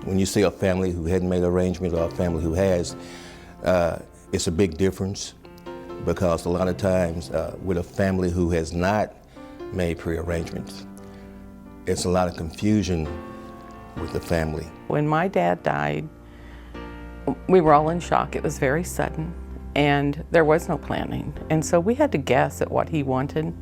When you see a family who hadn't made arrangements or a family who has, it's a big difference, because a lot of times with a family who has not made pre-arrangements, it's a lot of confusion with the family. When my dad died, we were all in shock. It was very sudden, and there was no planning. And so we had to guess at what he wanted,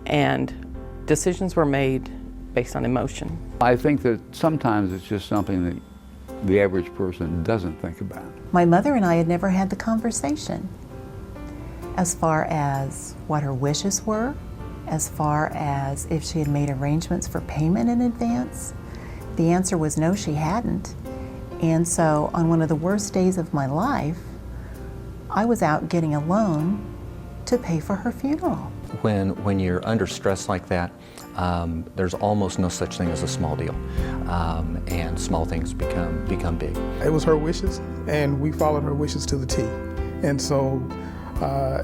and decisions were made based on emotion. I think that sometimes it's just something that the average person doesn't think about. My mother and I had never had the conversation as far as what her wishes were, as far as if she had made arrangements for payment in advance. The answer was no, she hadn't. And so on one of the worst days of my life, I was out getting a loan to pay for her funeral. When you're under stress like that, there's almost no such thing as a small deal, and small things become big. It was her wishes, and we followed her wishes to the T. And so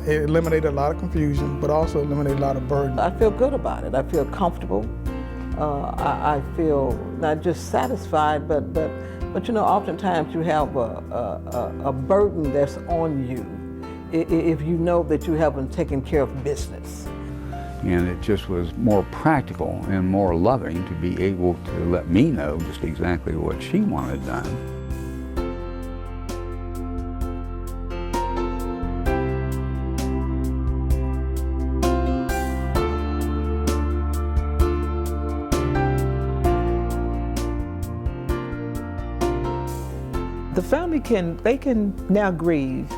it eliminated a lot of confusion, but also eliminated a lot of burden. I feel good about it. I feel comfortable. I feel not just satisfied, but you know, oftentimes you have a burden that's on you if you know that you haven't taken care of business. And it just was more practical and more loving to be able to let me know just exactly what she wanted done. The family can now grieve.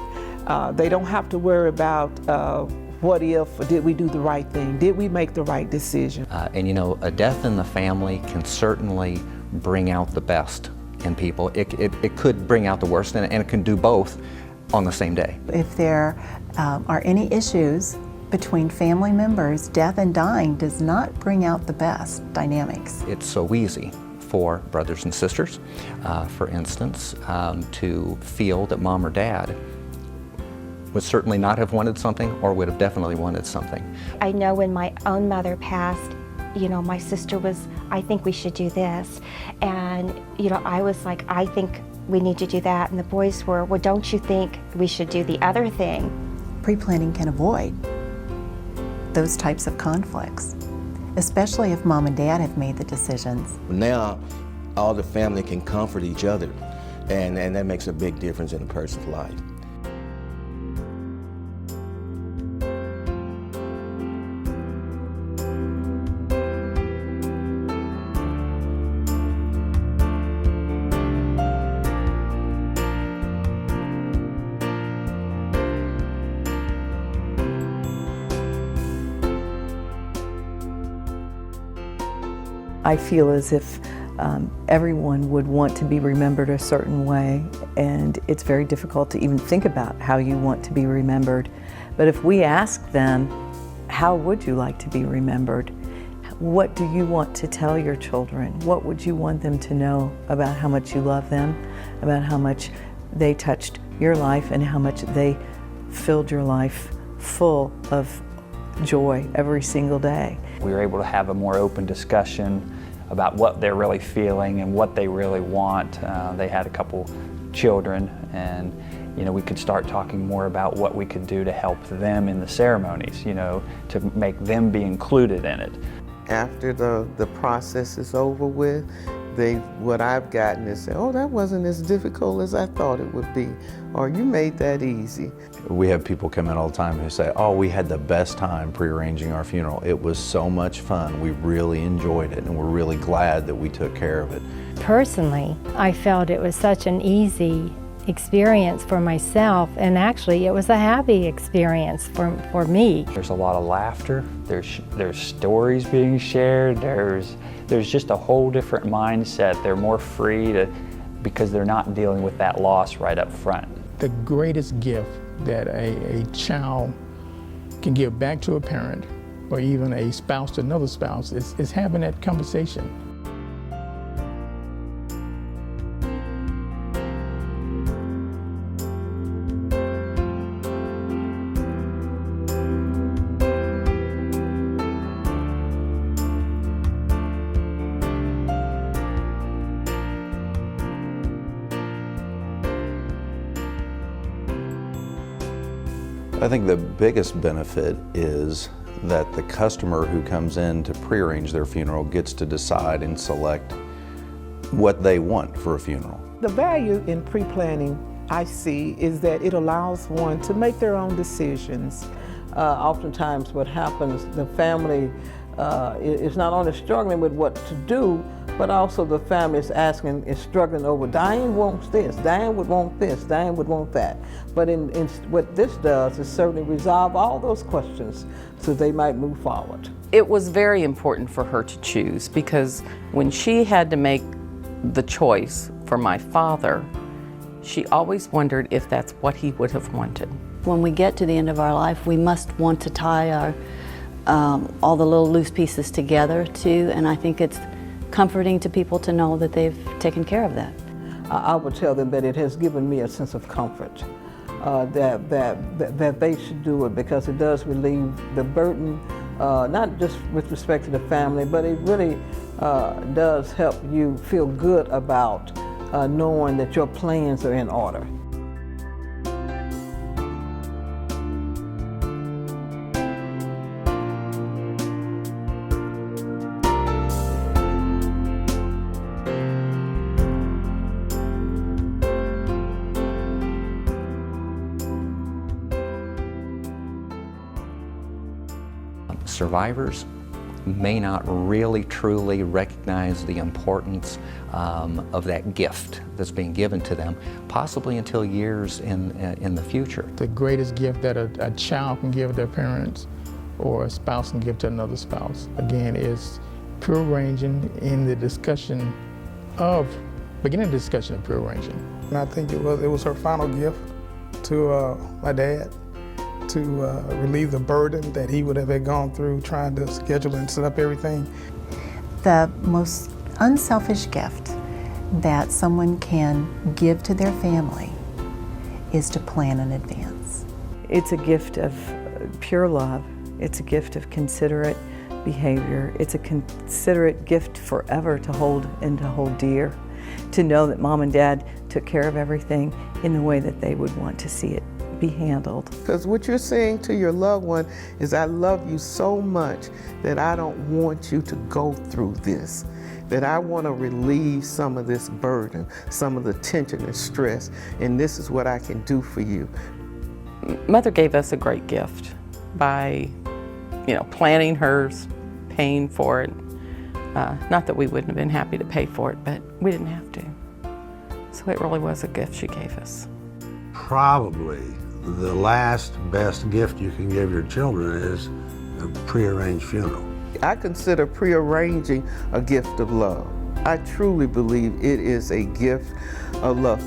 They don't have to worry about what if, or did we do the right thing? Did we make the right decision? And you know, a death in the family can certainly bring out the best in people. It could bring out the worst, and it can do both on the same day. If there are any issues between family members, death and dying does not bring out the best dynamics. It's so easy for brothers and sisters, for instance, to feel that mom or dad would certainly not have wanted something, or would have definitely wanted something. I know when my own mother passed, you know, my sister was, I think we should do this. And, you know, I was like, I think we need to do that. And the boys were, well, don't you think we should do the other thing? Pre-planning can avoid those types of conflicts, especially if mom and dad have made the decisions. Now, all the family can comfort each other, and that makes a big difference in a person's life. I feel as if everyone would want to be remembered a certain way, and it's very difficult to even think about how you want to be remembered. But if we ask them, how would you like to be remembered? What do you want to tell your children? What would you want them to know about how much you love them, about how much they touched your life, and how much they filled your life full of joy every single day? We were able to have a more open discussion about what they're really feeling and what they really want. They had a couple children, and you know, we could start talking more about what we could do to help them in the ceremonies, you know, to make them be included in it. After the process is over with, what I've gotten is say, oh, that wasn't as difficult as I thought it would be, or you made that easy. We have people come in all the time who say, oh, we had the best time pre-arranging our funeral. It was so much fun. We really enjoyed it, and we're really glad that we took care of it. Personally, I felt it was such an easy experience for myself, and actually it was a happy experience for me. There's a lot of laughter, there's stories being shared, there's just a whole different mindset. They're more free because they're not dealing with that loss right up front. The greatest gift that a child can give back to a parent, or even a spouse to another spouse, is having that conversation. I think the biggest benefit is that the customer who comes in to prearrange their funeral gets to decide and select what they want for a funeral. The value in pre-planning I see is that it allows one to make their own decisions. Oftentimes what happens, the family is not only struggling with what to do, but also the family is struggling over, Diane wants this, Diane would want this, Diane would want that. But in what this does is certainly resolve all those questions so they might move forward. It was very important for her to choose, because when she had to make the choice for my father, she always wondered if that's what he would have wanted. When we get to the end of our life, we must want to tie our all the little loose pieces together too, and I think it's comforting to people to know that they've taken care of that. I would tell them that it has given me a sense of comfort, that they should do it, because it does relieve the burden, not just with respect to the family, but it really does help you feel good about knowing that your plans are in order. Survivors may not really truly recognize the importance of that gift that's being given to them, possibly until years in the future. The greatest gift that a child can give their parents or a spouse can give to another spouse, again, is prearranging in the discussion of, beginning the discussion of prearranging. And I think it was her final gift to my dad, to relieve the burden that he would have gone through trying to schedule and set up everything. The most unselfish gift that someone can give to their family is to plan in advance. It's a gift of pure love. It's a gift of considerate behavior. It's a considerate gift forever to hold and to hold dear. To know that mom and dad took care of everything in the way that they would want to see it be handled. Because what you're saying to your loved one is, I love you so much that I don't want you to go through this, that I want to relieve some of this burden, some of the tension and stress, and this is what I can do for you. Mother gave us a great gift by, planning hers, paying for it. Not that we wouldn't have been happy to pay for it, but we didn't have to. So it really was a gift she gave us. Probably the last best gift you can give your children is a prearranged funeral. I consider prearranging a gift of love. I truly believe it is a gift of love.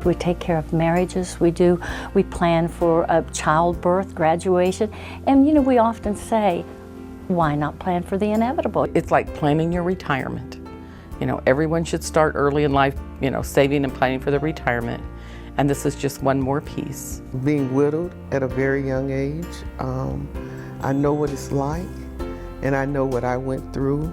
We take care of marriages, we plan for a childbirth, graduation, and we often say, why not plan for the inevitable? It's like planning your retirement. Everyone should start early in life, saving and planning for their retirement, and this is just one more piece. Being widowed at a very young age, I know what it's like, and I know what I went through.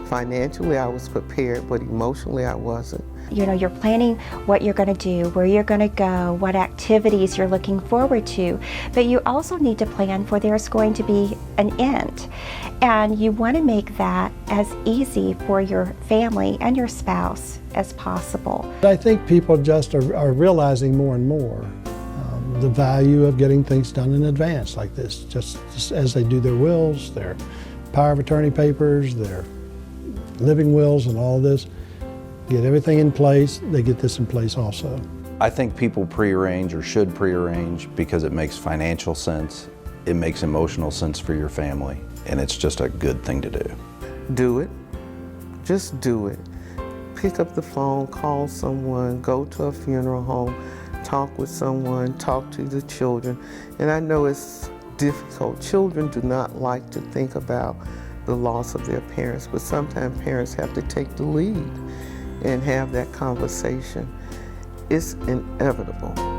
Financially, I was prepared, but emotionally, I wasn't. You're planning what you're going to do, where you're going to go, what activities you're looking forward to, but you also need to plan for there's going to be an end. And you want to make that as easy for your family and your spouse as possible. I think people just are realizing more and more the value of getting things done in advance like this, just as they do their wills, their power of attorney papers, their living wills and all this. Get everything in place, they get this in place also. I think people prearrange or should prearrange because it makes financial sense, it makes emotional sense for your family, and it's just a good thing to do. Do it. Just do it. Pick up the phone, call someone, go to a funeral home, talk with someone, talk to the children. And I know it's difficult. Children do not like to think about the loss of their parents, but sometimes parents have to take the lead. and have that conversation, it's inevitable